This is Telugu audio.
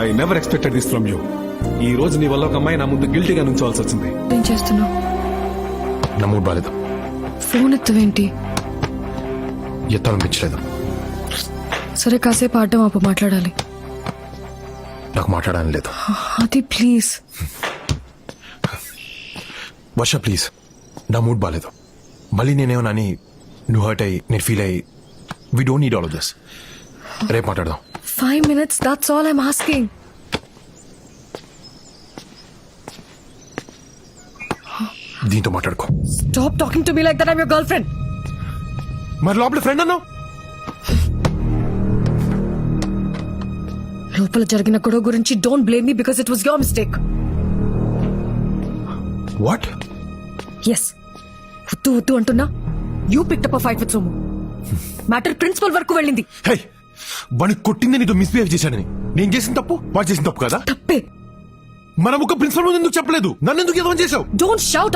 I never expected this from you. ఈ రోజు నీ వల్ల ఒక అమ్మాయి నా ముందు గిల్టీగా నుంచోవాల్సి వచ్చింది. ఏం చేస్తున్నావు? నా మూడ్ బాలేదు. ఫోన్ ఎత్తవేంటి? ఎత్తాలనిపించలేదు. సరే కాసేపు ఆడడం ఆపు, మాట్లాడాలి. నాకు మాట్లాడాలని లేదు. అది ప్లీజ్. వర్ష ప్లీజ్, నా మూడ్ బాలేదు. మళ్ళీ నేనేమన్నా అని నువ్వు హర్ట్ అయ్యి నేను ఫీల్ అయ్యి we don't need all of this. రేపు మాట్లాడదాం. 5 minutes, that's all I'm asking. దీంతో మాట్లాడుకో. Stop talking to me like that. I'm your girlfriend. మరి లోపల ఫ్రెండ్ అన్నావు. లోపల జరిగిన గొడవ గురించి don't blame me because it was your mistake. What? Yes. వద్దు అంటున్నా. You picked up a fight with Somu. Matter principal వరకు వెళ్ళింది. హే, వాడిని కొట్టింది నీతో మిస్బిహేవ్ చేశాడని. నేను చేసిన తప్పు వాడు చేసిన తప్పు కదా. తప్పే. మనం ఒక ప్రిన్సిపల్ ముందు ఎందుకు చెప్పలేదు? నన్ను ఎందుకు ఎదవం చేశావు? Don't shout.